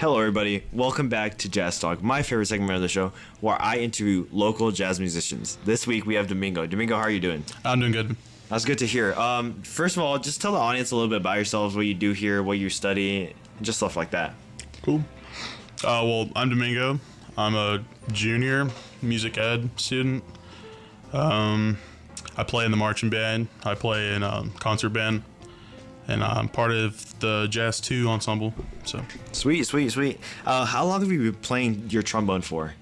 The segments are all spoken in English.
Hello, everybody. Welcome back to Jazz Talk, my favorite segment of the show, where I interview local jazz musicians. This week we have Domingo. Domingo, how are you doing? I'm doing good. That's good to hear. First of all, just tell the audience a little bit about yourselves, what you do here, what you study, just stuff like that. Cool. Well, I'm Domingo. I'm a junior music ed student. I play in the marching band. I play in a concert band. And I'm part of the Jazz 2 ensemble. So Sweet. How long have you been playing your trombone for?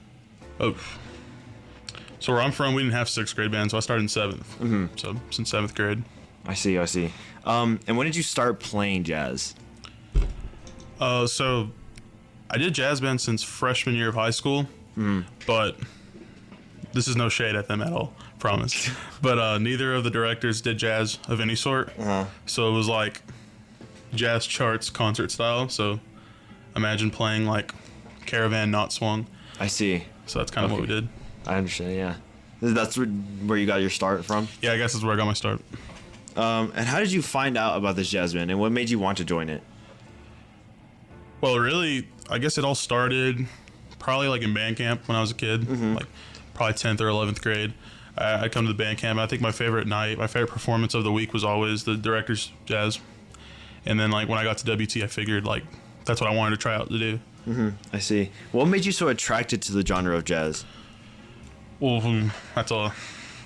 so where I'm from, we didn't have sixth grade band, so I started in seventh. Mm-hmm. So since seventh grade. I see. And when did you start playing jazz? So I did jazz band since freshman year of high school, but this is no shade at them at all, promise. But neither of the directors did jazz of any sort. So it was like jazz charts concert style. So imagine playing like Caravan Not Swung. I see. So that's kind of what we did. I understand, yeah. That's where you got your start from? Yeah, I guess that's where I got my start. And how did you find out about this jazz band, and what made you want to join it? Well, really, I guess it all started probably like in band camp when I was a kid, like probably 10th or 11th grade. I'd come to the band camp. I think my favorite performance of the week was always the director's jazz. And then like when I got to WT, I figured like that's what I wanted to try out to do. I see. What made you so attracted to the genre of jazz? Well, that's all.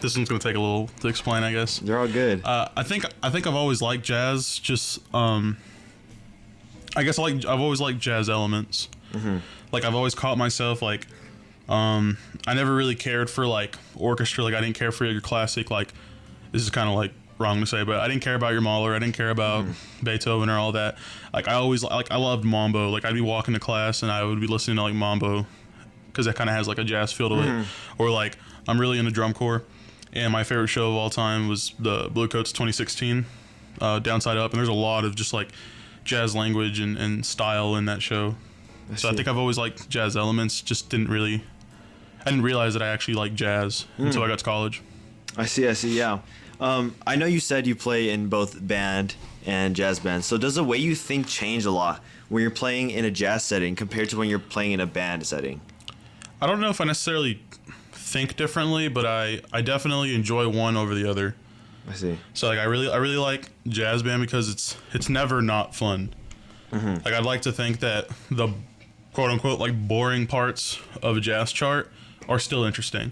This one's gonna take a little to explain, I guess. They're all good. I think I've always liked jazz. Just I guess I've always liked jazz elements. Like I've always caught myself like I never really cared for like orchestra. Like I didn't care for your classic. Like this is kind of like wrong to say, but I didn't care about your Mahler. I didn't care about Beethoven or all that. Like I loved mambo. Like I'd be walking to class and I would be listening to like mambo because that kind of has like a jazz feel to it. Or like I'm really into drum corps, and my favorite show of all time was the Bluecoats 2016, Downside Up, and there's a lot of just like jazz language and style in that show. I think I've always liked jazz elements. Just I didn't realize that I actually liked jazz until I got to college. I see. Yeah. I know you said you play in both band and jazz band. So does the way you think change a lot when you're playing in a jazz setting compared to when you're playing in a band setting? I don't know if I necessarily think differently, but I definitely enjoy one over the other. I see. So like I really like jazz band because it's never not fun. Like I'd like to think that the quote unquote like boring parts of a jazz chart are still interesting.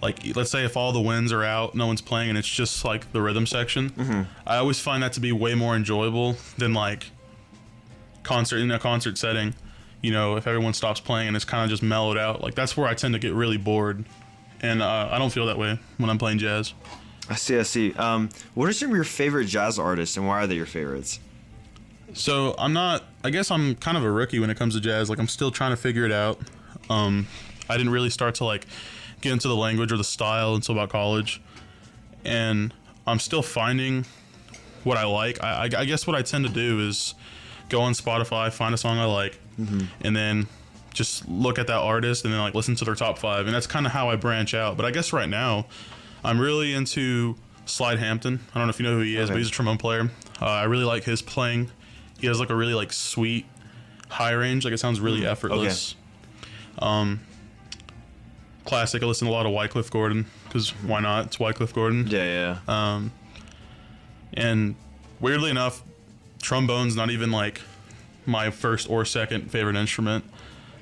Like let's say if all the winds are out, no one's playing, and it's just like the rhythm section. I always find that to be way more enjoyable than like in a concert setting. You know, if everyone stops playing and it's kind of just mellowed out, like that's where I tend to get really bored, and I don't feel that way when I'm playing jazz. I see. What are some of your favorite jazz artists, and why are they your favorites? So I guess I'm kind of a rookie when it comes to jazz. Like I'm still trying to figure it out. I didn't really start to like get into the language or the style until about college, and I'm still finding what I like. I guess what I tend to do is go on Spotify, find a song I like, and then just look at that artist and then like listen to their top 5, and that's kind of how I branch out. But I guess right now I'm really into Slide Hampton. I don't know if you know who he is, but he's a trombone player. I really like his playing. He has like a really like sweet high range. Like it sounds really effortless. Classic. I listen to a lot of Wycliffe Gordon because why not? It's Wycliffe Gordon. Yeah. And weirdly enough, trombone's not even like my first or second favorite instrument.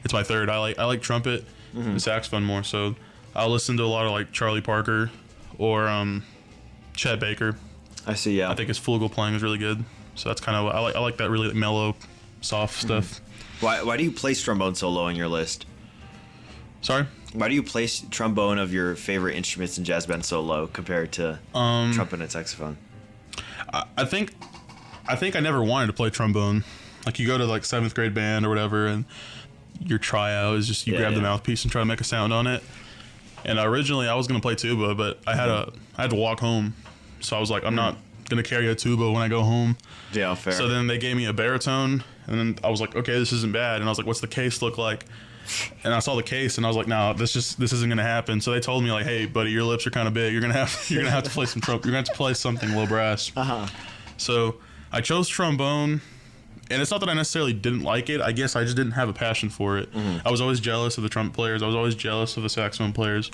It's my third. I like trumpet and saxophone more. So I'll listen to a lot of like Charlie Parker or Chet Baker. I see. Yeah. I think his flugelhorn playing is really good. So that's kind of I like that really mellow, soft stuff. Why do you place trombone so low on your list? Sorry? Why do you place trombone of your favorite instruments in jazz band so low compared to trumpet and saxophone? I think I never wanted to play trombone. Like you go to like 7th grade band or whatever, and your tryout is just you grab the mouthpiece and try to make a sound on it. And originally I was gonna play tuba, but I had to walk home, so I was like, I'm not gonna carry a tuba when I go home. Yeah, fair. So then they gave me a baritone, and then I was like, okay, this isn't bad. And I was like, what's the case look like? And I saw the case, and I was like, no, this isn't gonna happen. So they told me like, hey, buddy, your lips are kind of big. You're gonna have to play some you're gonna have to play something low brass. So I chose trombone, And it's not that I necessarily didn't like it. I guess I just didn't have a passion for it. I was always jealous of the trumpet players. I was always jealous of the saxophone players.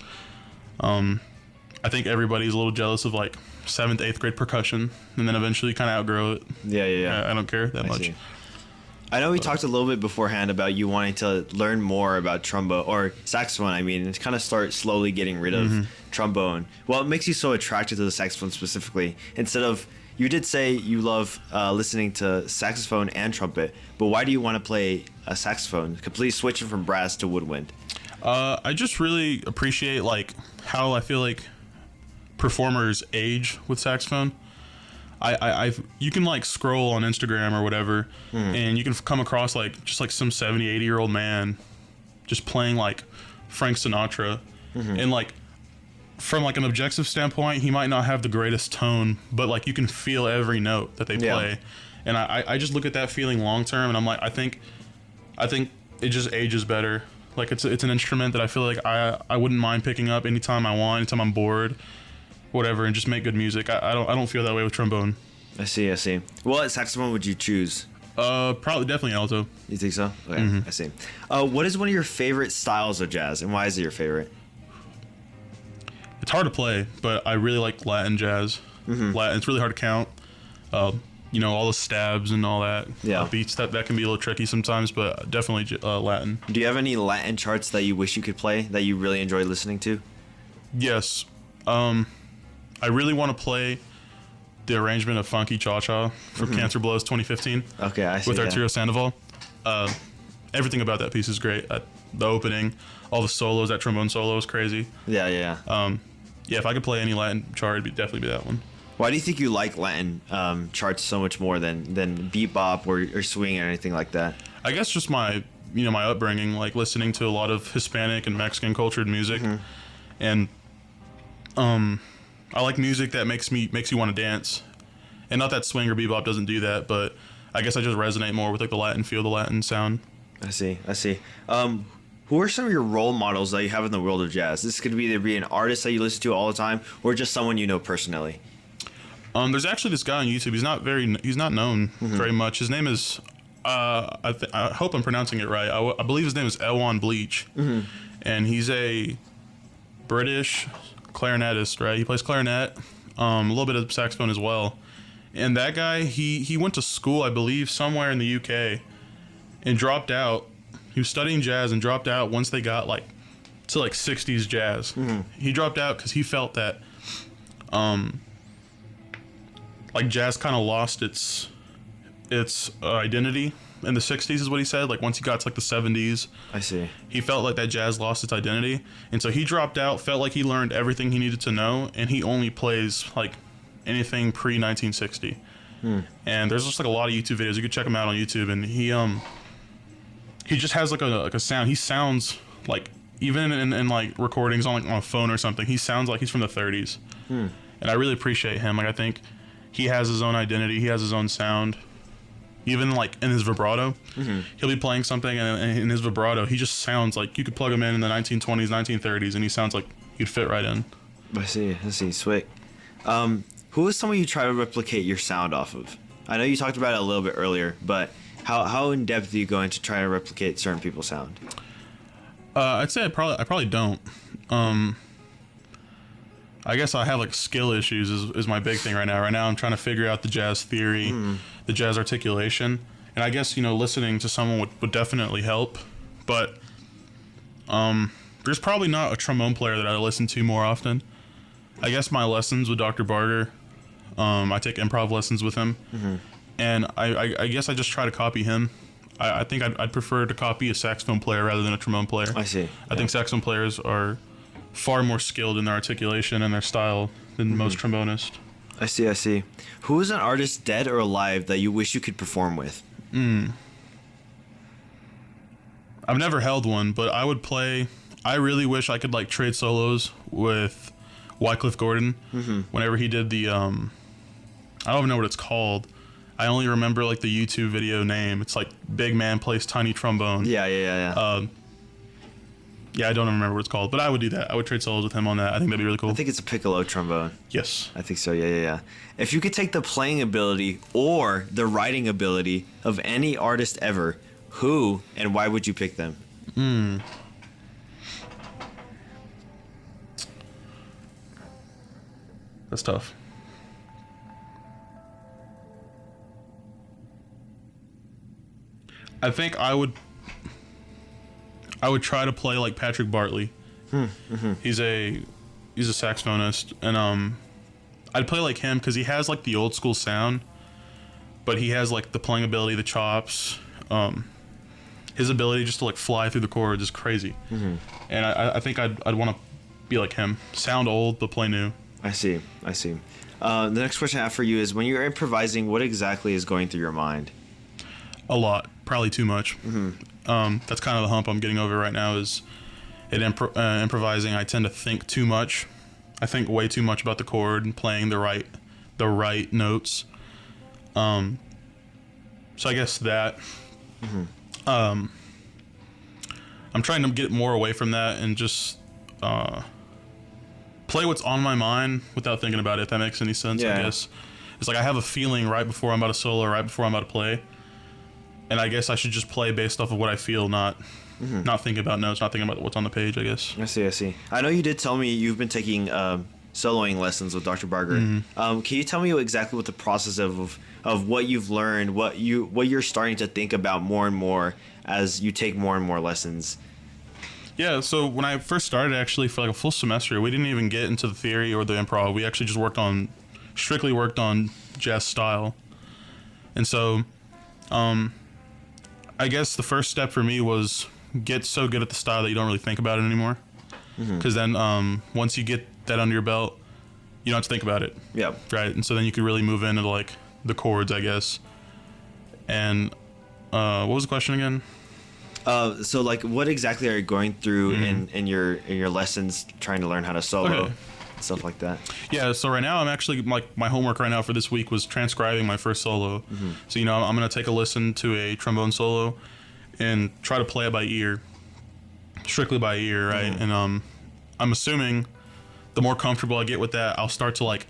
I think everybody's a little jealous of like 7th, 8th grade percussion, and then eventually kind of outgrow it. Yeah. I don't care that much. See. I know we talked a little bit beforehand about you wanting to learn more about trombone or saxophone. I mean, and kind of start slowly getting rid of trombone. What makes you so attracted to the saxophone specifically? Instead of, you did say you love listening to saxophone and trumpet, but why do you want to play a saxophone? Completely switching from brass to woodwind. I just really appreciate like how I feel like performers age with saxophone. You can like scroll on Instagram or whatever, and you can come across like just like some 70, 80-year-old man just playing like Frank Sinatra, and like from like an objective standpoint, he might not have the greatest tone, but like you can feel every note that they play, and I just look at that feeling long term, and I'm like, I think it just ages better. Like it's an instrument that I feel like I wouldn't mind picking up anytime I want, anytime I'm bored, whatever, and just make good music. I don't feel that way with trombone. I see. What saxophone would you choose? Probably definitely alto. You think so? Okay, I see. What is one of your favorite styles of jazz, and why is it your favorite? It's hard to play, but I really like Latin jazz. Latin, it's really hard to count. All the stabs and all that. Yeah. Beats that can be a little tricky sometimes, but definitely Latin. Do you have any Latin charts that you wish you could play that you really enjoy listening to? Yes. I really want to play the arrangement of Funky Cha-Cha from Cancer Blows 2015. Okay, I see. With Arturo Sandoval. Everything about that piece is great. The opening, all the solos, that trombone solo is crazy. Yeah. If I could play any Latin chart, it'd definitely be that one. Why do you think you like Latin charts so much more than bebop or swing or anything like that? I guess just my upbringing, like listening to a lot of Hispanic and Mexican cultured music, and I like music that makes you want to dance, and not that swing or bebop doesn't do that, but I guess I just resonate more with like the Latin feel, the Latin sound. I see. Who are some of your role models that you have in the world of jazz? This could either be an artist that you listen to all the time, or just someone you know personally. There's actually this guy on YouTube. He's not known very much. His name is I hope I'm pronouncing it right. I believe his name is Elwan Bleach, and he's a British clarinetist, right? He plays clarinet, a little bit of saxophone as well. And that guy, he went to school, I believe, somewhere in the UK, and dropped out. He was studying jazz and dropped out once they got like to like 60s jazz. He dropped out because he felt that like jazz kind of lost its identity in the 60s is what he said. Like once he got to like the 70s, I see. He felt like that jazz lost its identity, and so he dropped out, felt like he learned everything he needed to know, and he only plays like anything pre 1960. And there's just like a lot of YouTube videos. You could check him out on YouTube, and he just has like a sound. He sounds like, even in like recordings on a phone or something, he sounds like he's from the 30s. And I really appreciate him. Like I think he has his own identity. He has his own sound. Even like in his vibrato, he'll be playing something, and in his vibrato, he just sounds like you could plug him in the 1920s, 1930s, and he sounds like he'd fit right in. I see. Sweet. Who is someone you try to replicate your sound off of? I know you talked about it a little bit earlier, but how in depth do you go into trying to replicate certain people's sound? I'd say I probably don't. I guess I have like skill issues is my big thing right now. Right now I'm trying to figure out the jazz theory, the jazz articulation, and I guess listening to someone would definitely help. But there's probably not a trombone player that I listen to more often. I guess my lessons with Dr. Barter, I take improv lessons with him, and I guess I just try to copy him. I think I'd prefer to copy a saxophone player rather than a trombone player. I see. I think saxophone players are far more skilled in their articulation and their style than most trombonists. I see. Who is an artist, dead or alive, that you wish you could perform with? I've never held one, but I really wish I could like trade solos with Wycliffe Gordon. Whenever he did the I don't even know what it's called. I only remember like the YouTube video name. It's like Big Man Plays Tiny Trombone. Yeah. Yeah, I don't remember what it's called, but I would do that. I would trade solos with him on that. I think that'd be really cool. I think it's a piccolo trombone. Yes. I think so. Yeah. If you could take the playing ability or the writing ability of any artist ever, who and why would you pick them? That's tough. I think I would try to play like Patrick Bartley. He's a saxophonist, and I'd play like him because he has like the old school sound, but he has like the playing ability, the chops. His ability just to like fly through the chords is crazy, and I think I'd want to be like him. Sound old but play new. I see. The next question I have for you is, when you're improvising, what exactly is going through your mind? A lot, probably too much. That's kind of the hump I'm getting over right now. Is at improvising, I tend to think too much. I think way too much about the chord and playing the right notes. So I guess that. I'm trying to get more away from that and just play what's on my mind without thinking about it, if that makes any sense. I guess it's like I have a feeling right before I'm about to solo, right before I'm about to play, and I guess I should just play based off of what I feel, not thinking about notes, not thinking about what's on the page, I guess. I see. I know you did tell me you've been taking soloing lessons with Dr. Barger. Can you tell me exactly what the process of what you've learned, what you're starting to think about more and more as you take more and more lessons? Yeah, so when I first started, actually, for like a full semester, we didn't even get into the theory or the improv. We actually just strictly worked on jazz style. And so, I guess the first step for me was get so good at the style that you don't really think about it anymore. Because then once you get that under your belt, you don't have to think about it. Yeah. Right? And so then you could really move into like the chords, I guess. And what was the question again? So like, what exactly are you going through in your lessons, trying to learn how to solo, stuff like that? Yeah, so right now I'm actually, like, my homework right now for this week was transcribing my first solo. So, I'm going to take a listen to a trombone solo and try to play it by ear, strictly by ear, right? And I'm assuming the more comfortable I get with that, I'll start to like,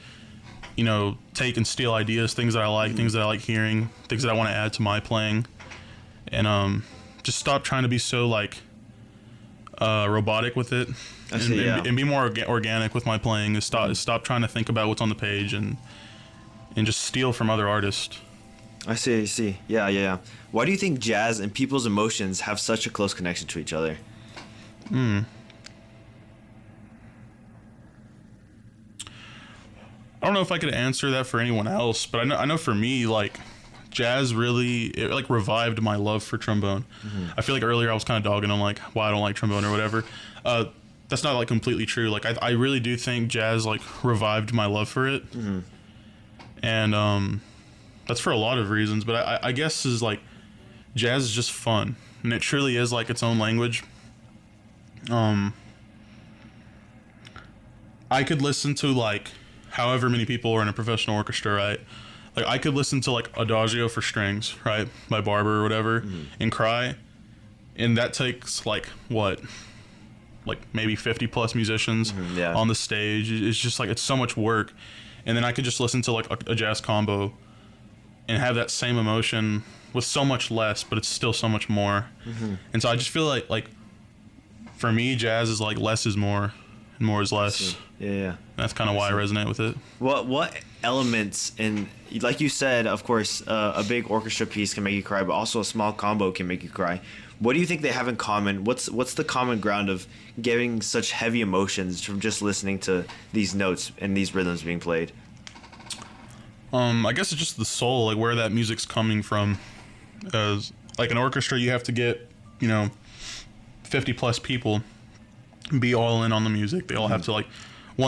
take and steal ideas, things that I like, things that I like hearing, things that I want to add to my playing, and just stop trying to be so like robotic with it, and be more organic with my playing. Is stop trying to think about what's on the page and just steal from other artists. I see. Yeah. Why do you think jazz and people's emotions have such a close connection to each other? I don't know if I could answer that for anyone else, but I know for me, like, jazz really revived my love for trombone. I feel like earlier I was kind of dogging on like why I don't like trombone or whatever. That's not like completely true. Like I really do think jazz like revived my love for it, and that's for a lot of reasons. But I guess is like jazz is just fun, and it truly is like its own language. I could listen to like however many people are in a professional orchestra, right? Like I could listen to like Adagio for strings, right, by Barber or whatever, and cry, and that takes like what, like maybe 50 plus musicians on the stage. It's just like it's so much work, and then I could just listen to like a jazz combo, and have that same emotion with so much less, but it's still so much more. And so I just feel like for me, jazz is like less is more, and more is less. Yeah. That's kind of why I resonate with it. What elements, and like you said, of course, a big orchestra piece can make you cry, but also a small combo can make you cry. What do you think they have in common? What's the common ground of getting such heavy emotions from just listening to these notes and these rhythms being played? I guess it's just the soul, like where that music's coming from. As like an orchestra, you have to get 50 plus people be all in on the music. They all have to like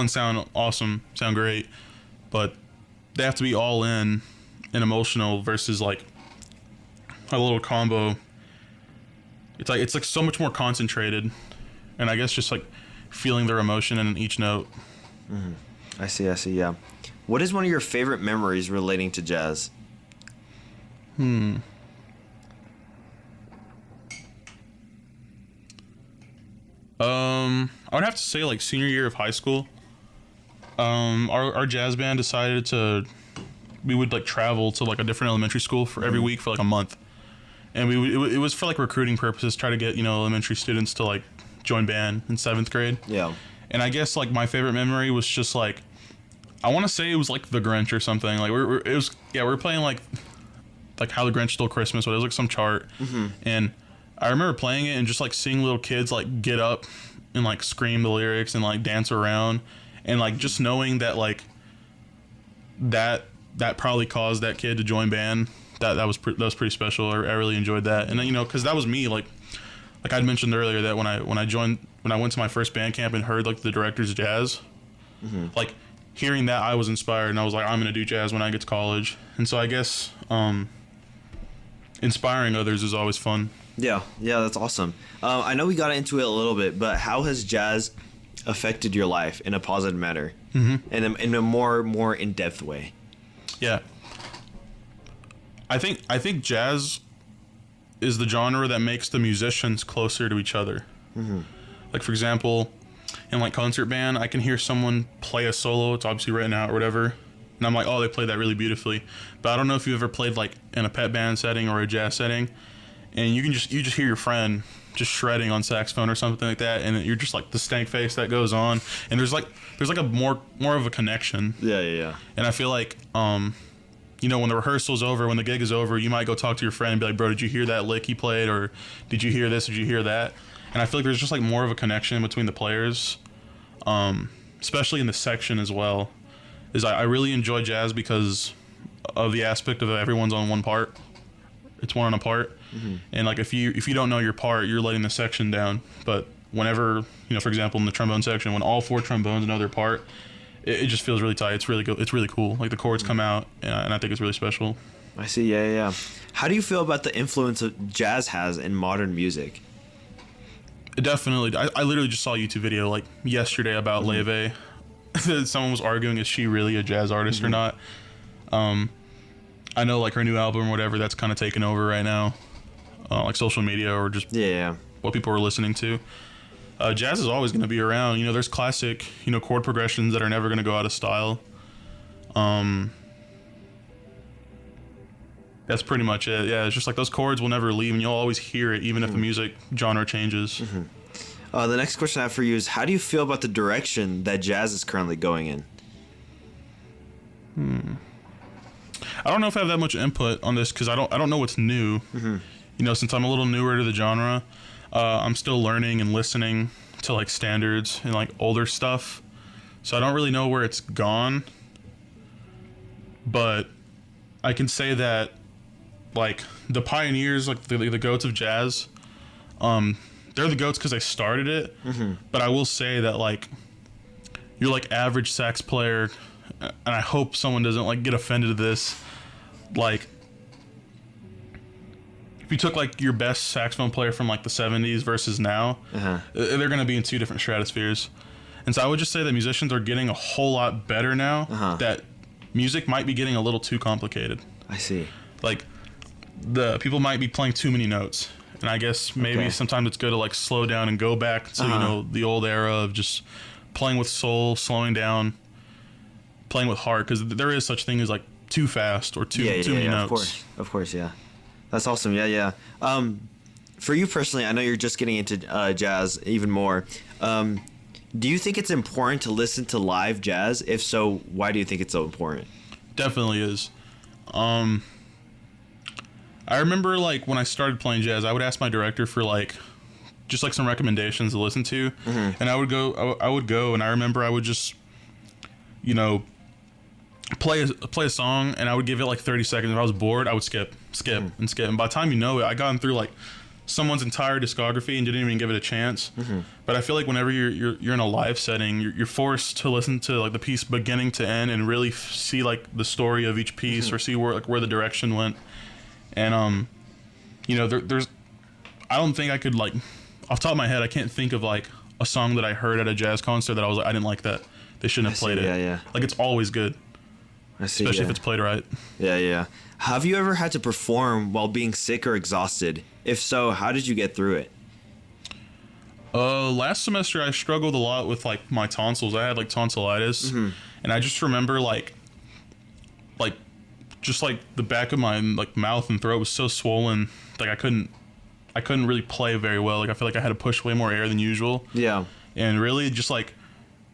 sound awesome, sound great, but they have to be all in and emotional versus like a little combo. It's like so much more concentrated, and I guess just like feeling their emotion in each note. I see. Yeah. What is one of your favorite memories relating to jazz? I would have to say like senior year of high school. Our jazz band decided we would like travel to like a different elementary school for every week for like a month, and it was for like recruiting purposes, try to get elementary students to like join band in 7th grade. Yeah. And I guess like my favorite memory was just like, I want to say it was like The Grinch or something. Like we were playing like How the Grinch Stole Christmas, but it was like some chart, and I remember playing it and just like seeing little kids like get up and like scream the lyrics and like dance around, and like just knowing that like that probably caused that kid to join band. That was pretty special. I really enjoyed that, and then because that was me. Like I'd mentioned earlier that when I went to my first band camp and heard like the director's jazz, like hearing that, I was inspired and I was like, I'm gonna do jazz when I get to college. And so I guess inspiring others is always fun. Yeah, that's awesome. I know we got into it a little bit, but how has jazz affected your life in a positive manner, in a more in-depth way? Yeah, I think jazz is the genre that makes the musicians closer to each other. Like for example, in like concert band, I can hear someone play a solo. It's obviously written out or whatever, and I'm like, oh, they played that really beautifully. But I don't know if you've ever played like in a pep band setting or a jazz setting, and you just hear your friend just shredding on saxophone or something like that, and you're just like the stank face that goes on, and there's like a more of a connection. Yeah. And I feel like when the rehearsal's over, when the gig is over, you might go talk to your friend and be like, bro, did you hear that lick he played, or did you hear this, did you hear that? And I feel like there's just like more of a connection between the players, especially in the section as well. I really enjoy jazz because of the aspect of everyone's on one part. It's one on a part. And like if you don't know your part, you're letting the section down. But whenever, for example, in the trombone section, when all 4 trombones know their part, it just feels really tight. It's really good. It's really cool. Like the chords come out, and I think it's really special. I see. Yeah. How do you feel about the influence that jazz has in modern music? Definitely. I literally just saw a YouTube video like yesterday about Leve. Someone was arguing, is she really a jazz artist or not? I know like her new album or whatever, that's kind of taken over right now, like social media or just what people are listening to. Jazz is always going to be around. There's classic chord progressions that are never going to go out of style. That's pretty much it. Yeah, it's just like those chords will never leave, and you'll always hear it, even if the music genre changes. The next question I have for you is, how do you feel about the direction that jazz is currently going in? I don't know if I have that much input on this because I don't know what's new. Since I'm a little newer to the genre, I'm still learning and listening to like standards and like older stuff, so I don't really know where it's gone. But I can say that like the pioneers, like the goats of jazz, they're the goats because they started it. But I will say that like your like average sax player, and I hope someone doesn't like get offended at this, like if you took like your best saxophone player from like the 70s versus now, they're going to be in 2 different stratospheres. And so I would just say that musicians are getting a whole lot better now, that music might be getting a little too complicated. I see. Like the people might be playing too many notes, and I guess maybe sometimes it's good to like slow down and go back to the old era of just playing with soul, slowing down, playing with heart, because there is such thing as like too fast or too many notes. Of course, yeah. That's awesome. Yeah. For you personally, I know you're just getting into jazz even more. Do you think it's important to listen to live jazz? If so, why do you think it's so important? Definitely is. I remember like when I started playing jazz, I would ask my director for like just like some recommendations to listen to, and I would go, and I remember I would just play a song, and I would give it like 30 seconds. If I was bored, I would skip, and by the time I gotten through like someone's entire discography and didn't even give it a chance. But I feel like whenever you're in a live setting, you're forced to listen to like the piece beginning to end and really see like the story of each piece, or see where the direction went. And there's I don't think I could like off the top of my head, I can't think of like a song that I heard at a jazz concert that I was like, I didn't like that. They shouldn't have played it. Yeah. Like it's always good. I see. Especially if it's played right. Yeah. Have you ever had to perform while being sick or exhausted? If so, how did you get through it? Last semester I struggled a lot with like my tonsils. I had like tonsillitis, and I just remember like just like the back of my like mouth and throat was so swollen, like I couldn't really play very well. Like I feel like I had to push way more air than usual. Yeah. And really just like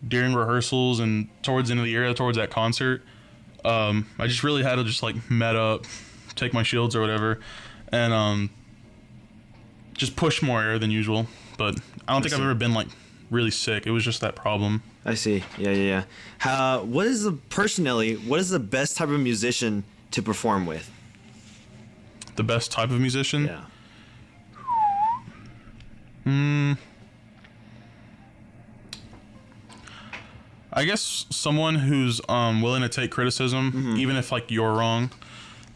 during rehearsals and towards the end of the year, towards that concert, I just really had to just like met up, take my shields or whatever, and just push more air than usual. But I don't think I've ever been like really sick. It was just that problem. I see. Yeah. What is the best type of musician to perform with? The best type of musician? Yeah. I guess someone who's willing to take criticism, even if like you're wrong.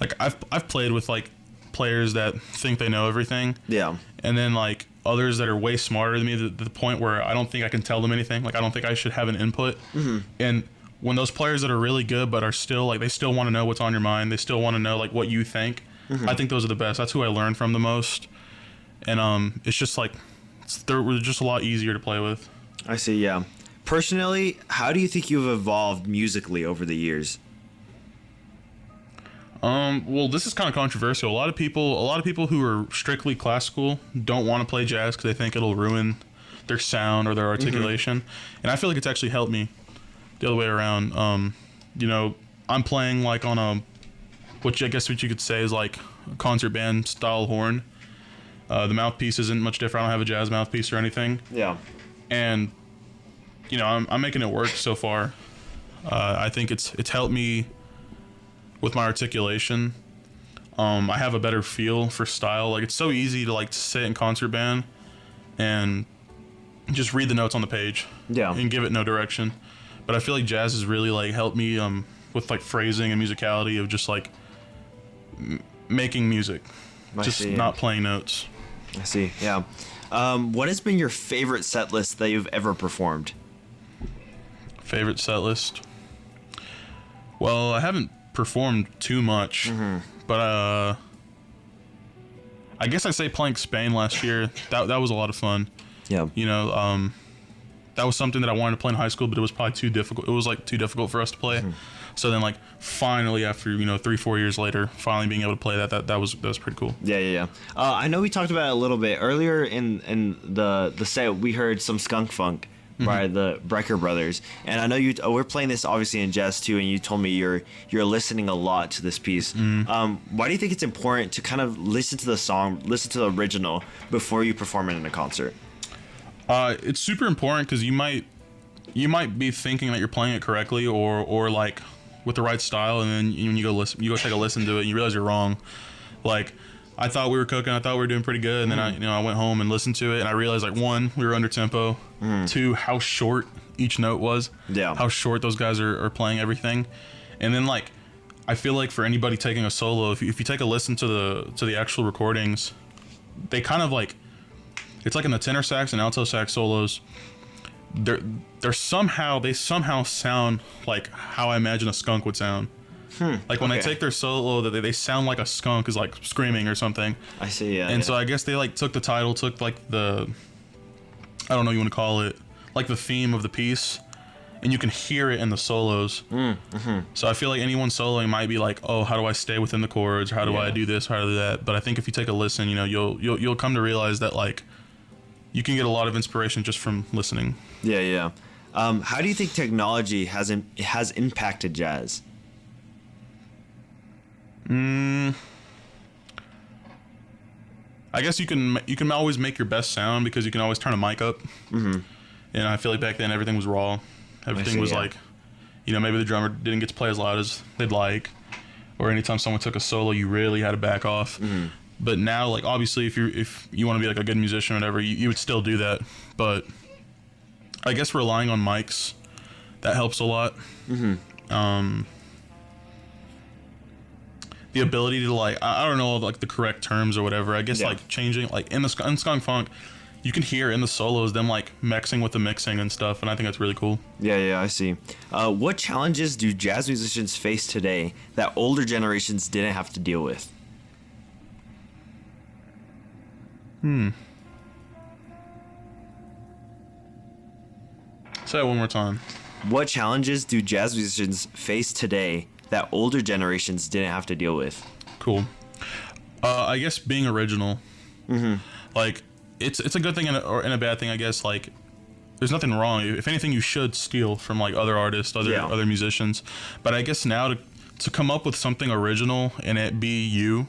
Like I've played with like players that think they know everything. Yeah. And then like others that are way smarter than me to the point where I don't think I can tell them anything. Like I don't think I should have an input. And when those players that are really good but are still like they still want to know what's on your mind, they still want to know like what you think. I think those are the best. That's who I learn from the most. And it's just like they're just a lot easier to play with. I see. Yeah. Personally, how do you think you've evolved musically over the years? Well, this is kind of controversial. A lot of people who are strictly classical don't want to play jazz because they think it'll ruin their sound or their articulation. And I feel like it's actually helped me the other way around. You know, I'm playing like on a, what you could say is like a concert band style horn. The mouthpiece isn't much different. I don't have a jazz mouthpiece or anything. Yeah. And, you know, I'm making it work so far. I think it's helped me with my articulation. I have a better feel for style. Like it's so easy to like sit in concert band and just read the notes on the page. Yeah. And give it no direction. But I feel like jazz has really like helped me with like phrasing and musicality of just like making music, not playing notes. I see. Yeah. What has been your favorite set list that you've ever performed? Favorite set list? Well, I haven't performed too much, but I guess I say playing Spain last year. That was a lot of fun. Yeah. You know, that was something that I wanted to play in high school, but it was probably too difficult. It was like too difficult for us to play. So then, like, finally, after 3-4 years later, finally being able to play that was pretty cool. Yeah. I know we talked about it a little bit earlier in the set. We heard some skunk funk by the Brecker Brothers, and I know we're playing this obviously in jazz too. And you told me you're listening a lot to this piece. Why do you think it's important to kind of listen to the song, listen to the original before you perform it in a concert? It's super important because you might be thinking that you're playing it correctly or like with the right style, and then when you go take a listen to it and you realize you're wrong. Like I thought we were cooking, I thought we were doing pretty good, and then I went home and listened to it, and I realized like 1, we were under tempo, 2, how short each note was, how short those guys are playing everything, and then like I feel like for anybody taking a solo, if you take a listen to the actual recordings, they kind of like, it's like in the tenor sax and alto sax solos, they somehow sound like how I imagine a skunk would sound. Like when they take their solo, they sound like a skunk is like screaming or something. I see. Yeah. And so I guess they like took the title, took like the, I don't know what you want to call it, like the theme of the piece, and you can hear it in the solos. So I feel like anyone soloing might be like, oh, how do I stay within the chords? Or how do I do this? How do I do that? But I think if you take a listen, you'll come to realize that like you can get a lot of inspiration just from listening. Yeah. How do you think technology has impacted jazz? I guess you can always make your best sound because you can always turn a mic up. And I feel like back then everything was raw. Everything was like, maybe the drummer didn't get to play as loud as they'd like, or anytime someone took a solo, you really had to back off. But now, like obviously, if you want to be like a good musician or whatever, you would still do that. But I guess relying on mics, that helps a lot. The ability to like, I don't know like the correct terms or whatever. I guess like changing like in skunk funk, you can hear in the solos them like mixing with the mixing and stuff, and I think that's really cool. Yeah, I see. What challenges do jazz musicians face today that older generations didn't have to deal with? Say it one more time. What challenges do jazz musicians face today that older generations didn't have to deal with? Cool. I guess being original. Like, it's a good thing and a bad thing, I guess. Like, there's nothing wrong. If anything, you should steal from like other artists, other musicians. But I guess now to come up with something original and it be you,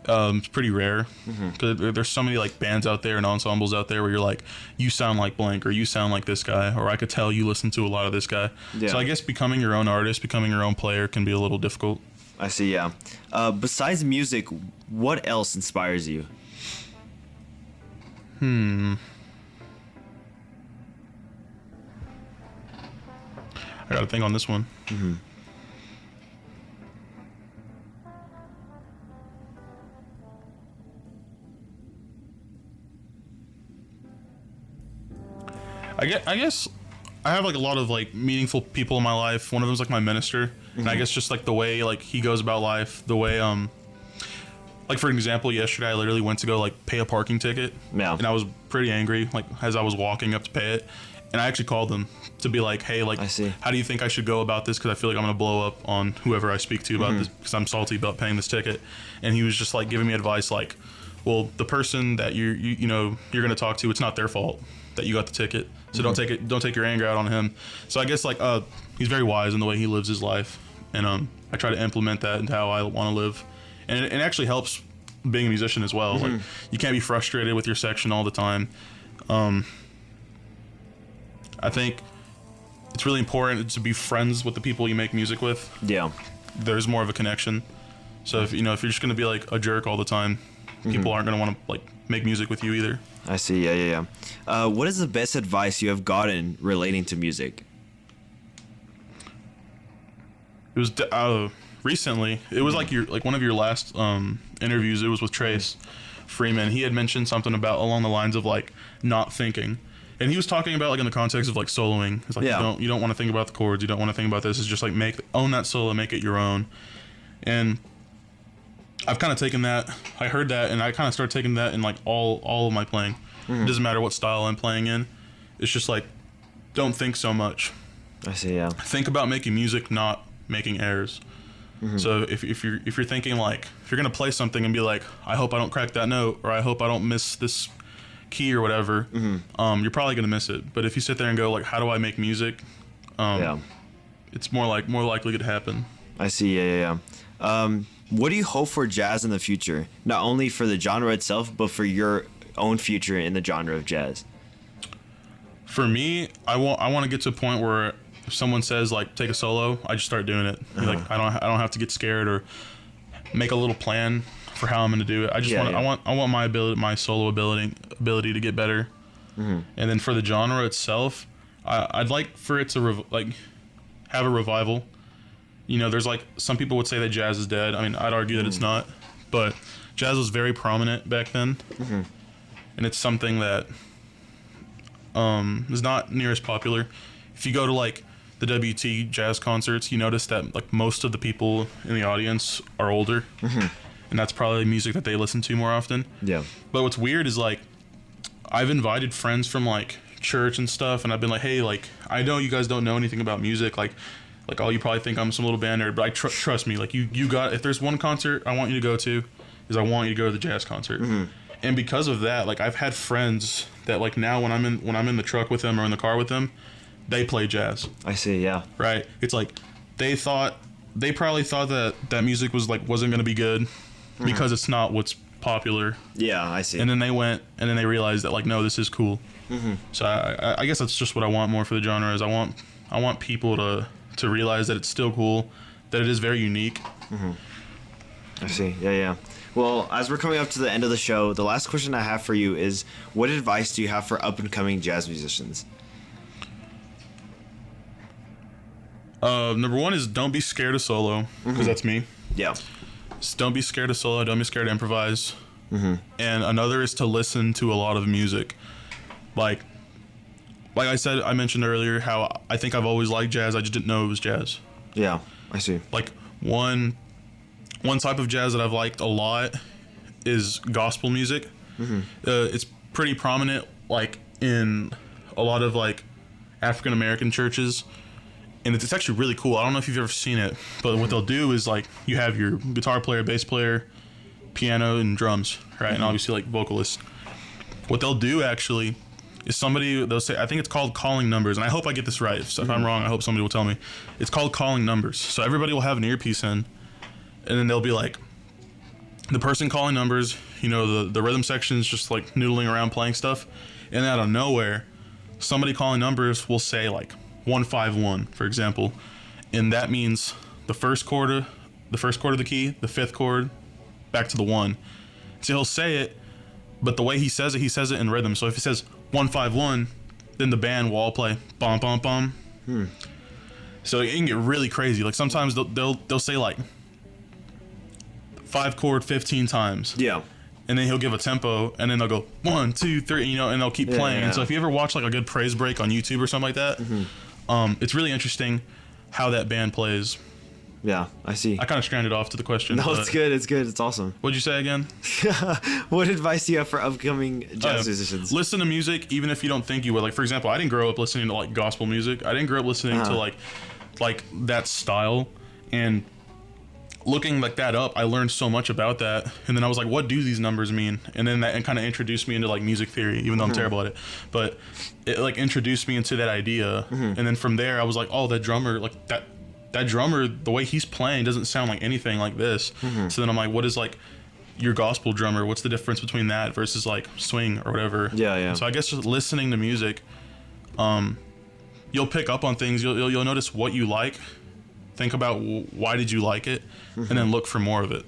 it's pretty rare. Because there's so many like bands out there and ensembles out there where you're like, you sound like blank, or you sound like this guy, or I could tell you listen to a lot of this guy. Yeah. So I guess becoming your own artist, becoming your own player can be a little difficult. I see. Yeah. Besides music, what else inspires you? I gotta think on this one. I guess I have like a lot of like meaningful people in my life. One of them is like my minister, and I guess just like the way like he goes about life, the way like for example, yesterday I literally went to go like pay a parking ticket, and I was pretty angry like as I was walking up to pay it, and I actually called him to be like, hey, like, how do you think I should go about this? Because I feel like I'm gonna blow up on whoever I speak to about this, because I'm salty about paying this ticket. And he was just like giving me advice, like, well, the person that you know you're gonna talk to, it's not their fault that you got the ticket, so don't take your anger out on him. So I guess like he's very wise in the way he lives his life, and I try to implement that into how I want to live, and it actually helps being a musician as well. Like, you can't be frustrated with your section all the time. I think it's really important to be friends with the people you make music with. Yeah, there's more of a connection. So if you're just gonna be like a jerk all the time, people aren't gonna want to like make music with you either. I see. Yeah. What is the best advice you have gotten relating to music? It was recently. It was like one of your last interviews. It was with Trace Freeman. He had mentioned something about along the lines of like not thinking, and he was talking about like in the context of like soloing. It's like you don't want to think about the chords. You don't want to think about this. It's just like own that solo, make it your own. And I've kind of taken that. I heard that, and I kind of started taking that in like all of my playing. It doesn't matter what style I'm playing in. It's just like, don't think so much. I see. Yeah. Think about making music, not making errors. So if you're thinking like, if you're gonna play something and be like, I hope I don't crack that note, or I hope I don't miss this key or whatever, you're probably gonna miss it. But if you sit there and go like, how do I make music? It's more likely to happen. I see. Yeah. What do you hope for jazz in the future? Not only for the genre itself, but for your own future in the genre of jazz. For me, I want to get to a point where if someone says like take a solo, I just start doing it. Like I don't have to get scared or make a little plan for how I'm going to do it. I just I want my solo ability to get better. And then for the genre itself, I'd like for it to have a revival. There's like some people would say that jazz is dead. I mean, I'd argue that it's not, but jazz was very prominent back then, and it's something that is not near as popular. If you go to like the WT jazz concerts, you notice that like most of the people in the audience are older, and that's probably music that they listen to more often. Yeah. But what's weird is like I've invited friends from like church and stuff, and I've been like, hey, like I know you guys don't know anything about music, like oh, you probably think I'm some little band nerd, but trust me, like you got, if there's one concert I want you to go to, is I want you to go to the jazz concert. And because of that, like I've had friends that like now when I'm in the truck with them or in the car with them, they play jazz. I see. Yeah. Right. It's like they probably thought that music wasn't going to be good because it's not what's popular. Yeah, I see. And then they went and then they realized that like, no, this is cool. So I guess that's just what I want more for the genre is I want people to realize that it's still cool, that it is very unique. I see. Yeah. Well, as we're coming up to the end of the show, the last question I have for you is, what advice do you have for up-and-coming jazz musicians? Number one is don't be scared of solo, because that's me. Yeah. Just don't be scared of solo. Don't be scared to improvise. And another is to listen to a lot of music. Like I mentioned earlier how I think I've always liked jazz. I just didn't know it was jazz. Yeah, I see. Like one type of jazz that I've liked a lot is gospel music. It's pretty prominent like in a lot of like African American churches, and it's actually really cool. I don't know if you've ever seen it, but what they'll do is like you have your guitar player, bass player, piano, and drums, right, and obviously like vocalists. What they'll do actually is they'll say, I think it's called calling numbers, and I hope I get this right. If I'm wrong, I hope somebody will tell me. It's called calling numbers. So everybody will have an earpiece in, and then they'll be like, the person calling numbers, you know, the rhythm section is just like noodling around playing stuff, and out of nowhere, somebody calling numbers will say like 151, for example, and that means the first chord of the key, the fifth chord, back to the 1. So he'll say it, but the way he says it in rhythm. So if he says 151, then the band will all play bum bum bum. So it can get really crazy. Like sometimes they'll say like 5 chord 15 times. Yeah. And then he'll give a tempo, and then they'll go 1, 2, 3, you know, and they'll keep playing. Yeah. And so if you ever watch like a good praise break on YouTube or something like that, it's really interesting how that band plays. Yeah, I see. I kind of stranded off to the question. No, it's good. It's good. It's awesome. What'd you say again? What advice do you have for upcoming jazz musicians? Listen to music, even if you don't think you would. Like, for example, I didn't grow up listening to like gospel music. I didn't grow up listening to like that style. And looking like that up, I learned so much about that. And then I was like, what do these numbers mean? And then that kind of introduced me into like music theory, even though I'm terrible at it. But it like introduced me into that idea. And then from there, I was like, oh, that drummer, like that drummer, the way he's playing doesn't sound like anything like this. So then I'm like, what is like your gospel drummer? What's the difference between that versus like swing or whatever? Yeah. So I guess just listening to music, you'll pick up on things. You'll notice what you like. Think about why did you like it, and then look for more of it.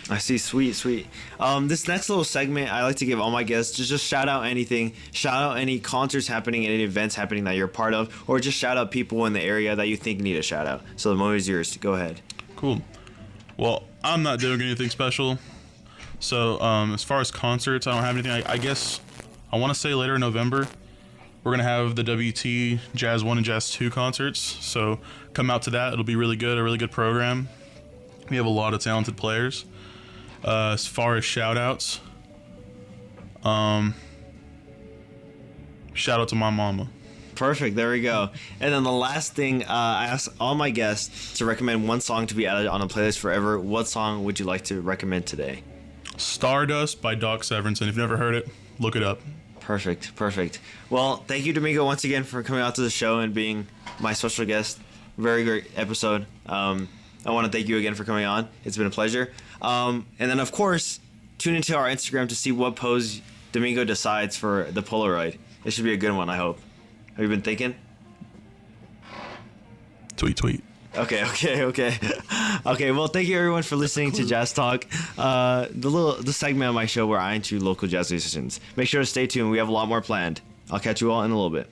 I see. Sweet. This next little segment, I like to give all my guests just shout out anything. Shout out any concerts happening, any events happening that you're a part of, or just shout out people in the area that you think need a shout out. So the moment is yours. Go ahead. Cool. Well, I'm not doing anything special. So as far as concerts, I don't have anything. I guess I want to say later in November, we're going to have the WT Jazz 1 and Jazz 2 concerts. So come out to that. It'll be really good, a really good program. We have a lot of talented players. As far as shout outs, shout out to my mama. Perfect. There we go. And then the last thing, I asked all my guests to recommend one song to be added on a playlist forever. What song would you like to recommend today? Stardust by Doc Severinsen. If you've never heard it, look it up. Perfect. Well, thank you, Domingo, once again for coming out to the show and being my special guest. Very great episode. I want to thank you again for coming on. It's been a pleasure. And then, of course, tune into our Instagram to see what pose Domingo decides for the Polaroid. It should be a good one, I hope. Have you been thinking? Tweet. Okay. Okay, well, thank you, everyone, for listening to Jazz Talk, the segment of my show where I interview local jazz musicians. Make sure to stay tuned. We have a lot more planned. I'll catch you all in a little bit.